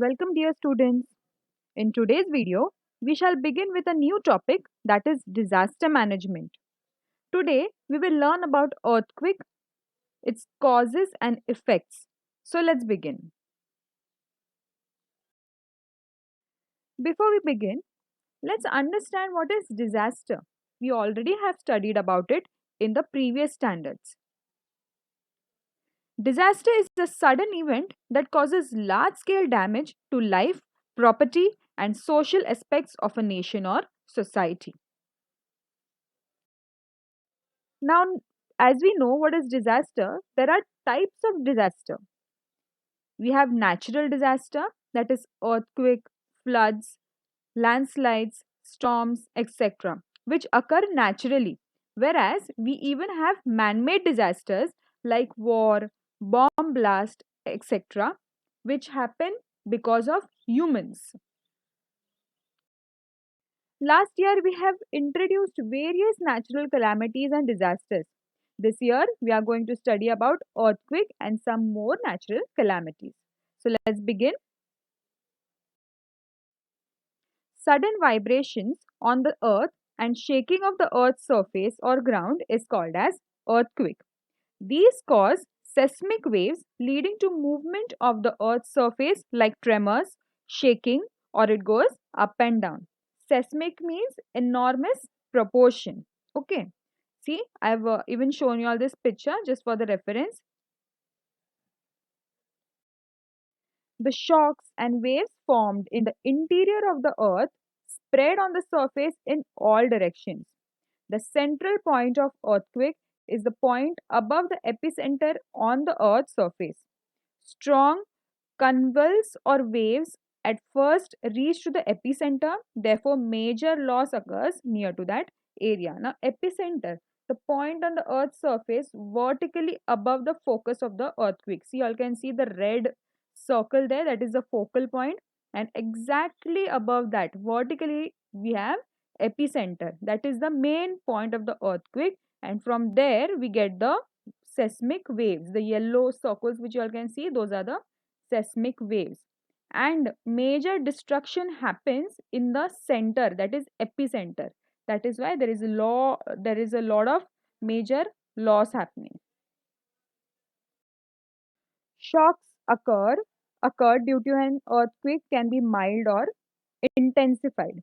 Welcome, dear students. In today's video, we shall begin with a new topic, that is disaster management. Today, we will learn about earthquake, its causes and effects. So let's begin. Before we begin, let's understand what is disaster. We already have studied about it in the previous standards. Disaster is a sudden event that causes large scale damage to life, property, and social aspects of a nation or society. Now, as we know what is disaster, there are types of disaster. We have natural disaster, that is earthquake, floods, landslides, storms, etc., which occur naturally. Whereas we even have man-made disasters like war, bomb blast, etc., which happen because of humans. Last year, we have introduced various natural calamities and disasters. This year, we are going to study about earthquake and some more natural calamities. So let's begin. Sudden vibrations on the earth and shaking of the earth's surface or ground is called as earthquake. These cause seismic waves leading to movement of the earth's surface like tremors, shaking, or it goes up and down. Seismic means enormous proportion. Okay. See, I've even shown you all this picture just for the reference. The shocks and waves formed in the interior of the earth spread on the surface in all directions. The central point of earthquake is the point above the epicenter on the earth's surface. Strong convulse or waves at first reach to the epicenter, therefore major loss occurs near to that area. Now epicenter, the point on the earth's surface vertically above the focus of the earthquake. See, you can see the red circle there, that is the focal point, and exactly above that vertically we have epicenter, that is the main point of the earthquake, and from there we get the seismic waves. The yellow circles which you all can see, those are the seismic waves, and major destruction happens in the center, that is epicenter. That is why there is a lot of major loss happening. Shocks occurred due to an earthquake can be mild or intensified.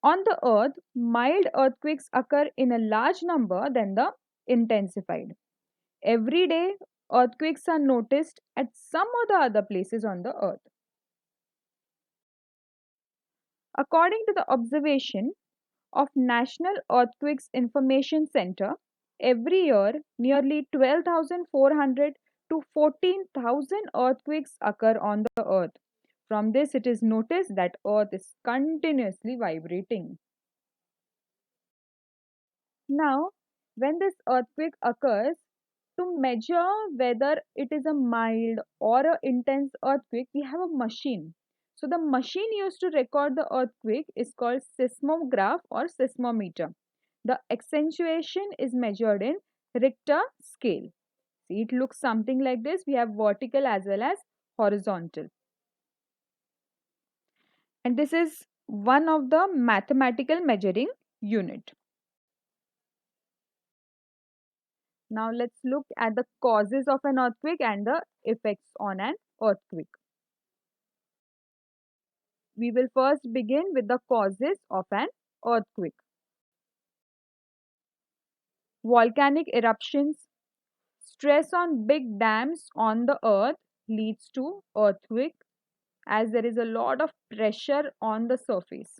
On the earth, mild earthquakes occur in a large number than the intensified. Every day, earthquakes are noticed at some or the other places on the earth. According to the observation of National Earthquakes Information Center, every year nearly 12,400 to 14,000 earthquakes occur on the earth. From this, it is noticed that earth is continuously vibrating. Now, when this earthquake occurs, to measure whether it is a mild or an intense earthquake, we have a machine. So the machine used to record the earthquake is called seismograph or seismometer. The accentuation is measured in Richter scale. See, it looks something like this. We have vertical as well as horizontal. And this is one of the mathematical measuring unit. Now let's look at the causes of an earthquake and the effects on an earthquake. We will first begin with the causes of an earthquake. Volcanic eruptions, stress on big dams on the earth leads to earthquake as there is a lot of pressure on the surface.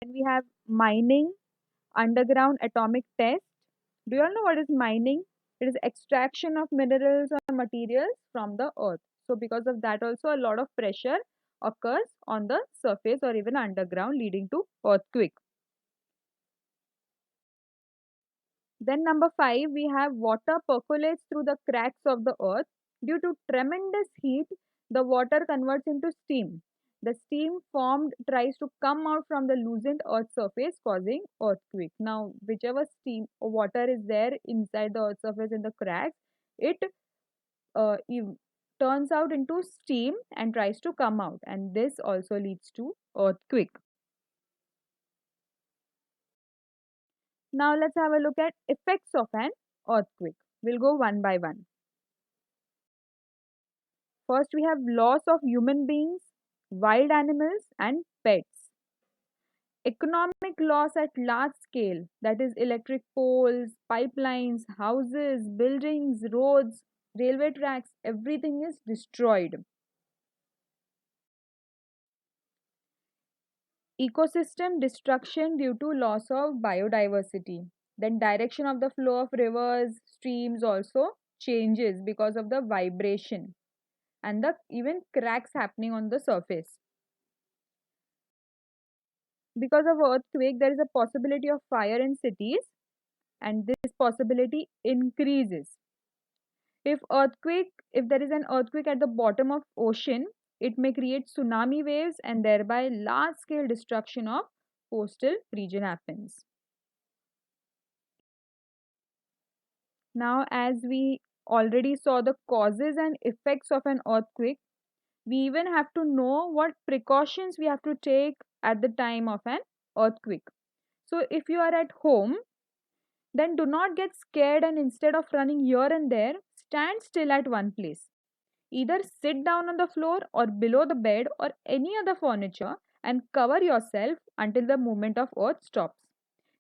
Then we have mining, underground atomic test. Do you all know what is mining? It is extraction of minerals or materials from the earth. So because of that also a lot of pressure occurs on the surface or even underground leading to earthquake. Then number 5, we have water percolates through the cracks of the earth. Due to tremendous heat, the water converts into steam. The steam formed tries to come out from the loosened earth surface causing earthquake. Now, whichever steam or water is there inside the earth surface in the cracks, it uh, ev- turns out into steam and tries to come out, and this also leads to earthquake. Now let's have a look at effects of an earthquake. We'll go one by one. First, we have loss of human beings, wild animals, and pets. Economic loss at large scale, that is, electric poles, pipelines, houses, buildings, roads, railway tracks, everything is destroyed. Ecosystem destruction due to loss of biodiversity. Then, direction of the flow of rivers, streams also changes because of the vibration and the even cracks happening on the surface. Because of earthquake, there is a possibility of fire in cities, and this possibility increases. If there is an earthquake at the bottom of ocean, it may create tsunami waves and thereby large scale destruction of coastal region happens. Now, as we already saw the causes and effects of an earthquake, we even have to know what precautions we have to take at the time of an earthquake. So, if you are at home, then do not get scared, and instead of running here and there, stand still at one place. Either sit down on the floor or below the bed or any other furniture and cover yourself until the movement of earth stops.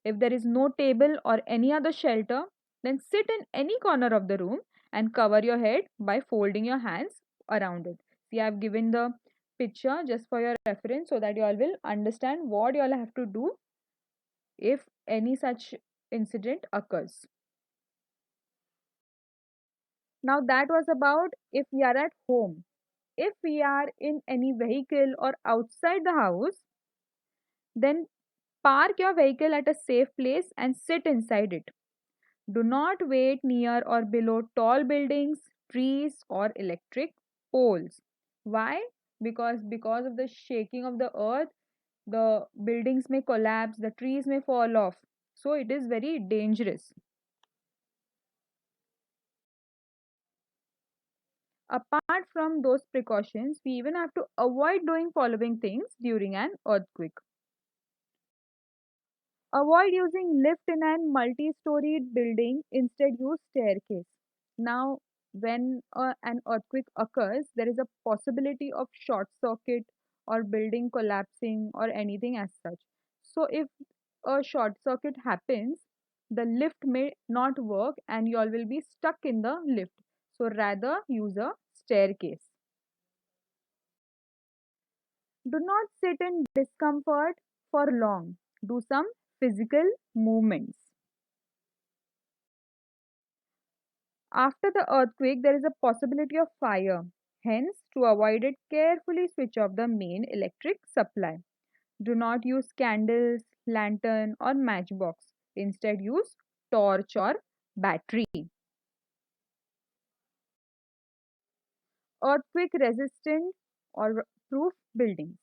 If there is no table or any other shelter, then sit in any corner of the room and cover your head by folding your hands around it. See, I have given the picture just for your reference so that you all will understand what you all have to do if any such incident occurs. Now, that was about if we are at home. If we are in any vehicle or outside the house, then park your vehicle at a safe place and sit inside it. Do not wait near or below tall buildings, trees, or electric poles. Why? Because of the shaking of the earth, the buildings may collapse, the trees may fall off. So it is very dangerous. Apart from those precautions, we even have to avoid doing following things during an earthquake. Avoid using lift in a multi-storied building, instead use staircase. Now, when an earthquake occurs, there is a possibility of short circuit or building collapsing or anything as such. So, if a short circuit happens, the lift may not work and you all will be stuck in the lift. So, rather use a staircase. Do not sit in discomfort for long. Do some physical movements. After the earthquake, there is a possibility of fire. Hence, to avoid it, carefully switch off the main electric supply. Do not use candles, lantern, or matchbox. Instead, use torch or battery. Earthquake resistant or proof buildings.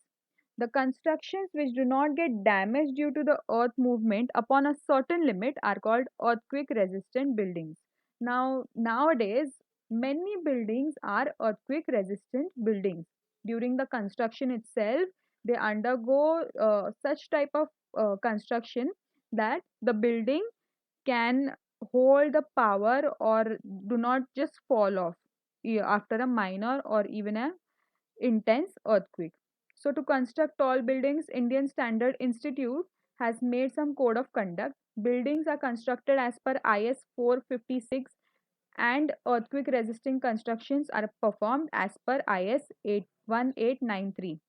The constructions which do not get damaged due to the earth movement upon a certain limit are called earthquake resistant buildings. Now, nowadays, many buildings are earthquake resistant buildings. During the construction itself, they undergo such type of construction that the building can hold the power or do not just fall off after a minor or even a intense earthquake. So, to construct tall buildings, Indian Standard Institute has made some code of conduct. Buildings are constructed as per IS 456 and earthquake resisting constructions are performed as per IS 1893.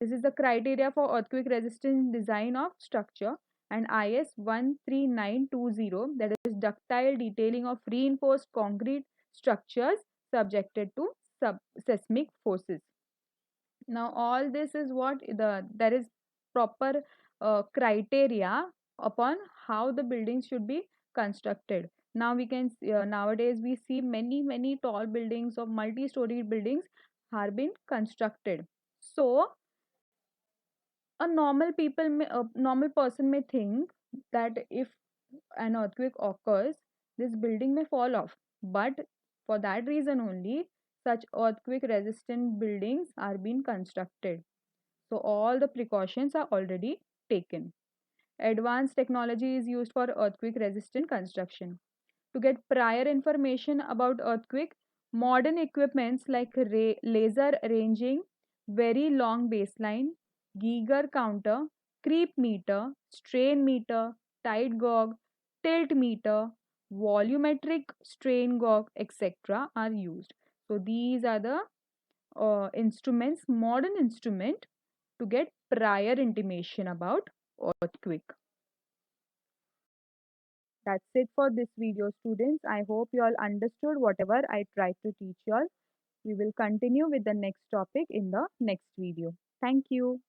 This is the criteria for earthquake resistant design of structure, and IS 13920, that is ductile detailing of reinforced concrete structures subjected to seismic forces. Now all this is what there is proper criteria upon how the buildings should be constructed. Now we can nowadays we see many tall buildings or multi-storied buildings are being constructed. So a normal person may think that if an earthquake occurs, this building may fall off, but for that reason only, such earthquake resistant buildings are being constructed. So all the precautions are already taken. Advanced technology is used for earthquake resistant construction. To get prior information about earthquake, modern equipments like laser ranging, very long baseline, Geiger counter, creep meter, strain meter, tide gauge, tilt meter, volumetric strain gauge, etc. are used. So these are the instruments, modern instrument to get prior intimation about earthquake. That's it for this video, students. I hope you all understood whatever I tried to teach you all. We will continue with the next topic in the next video. Thank you.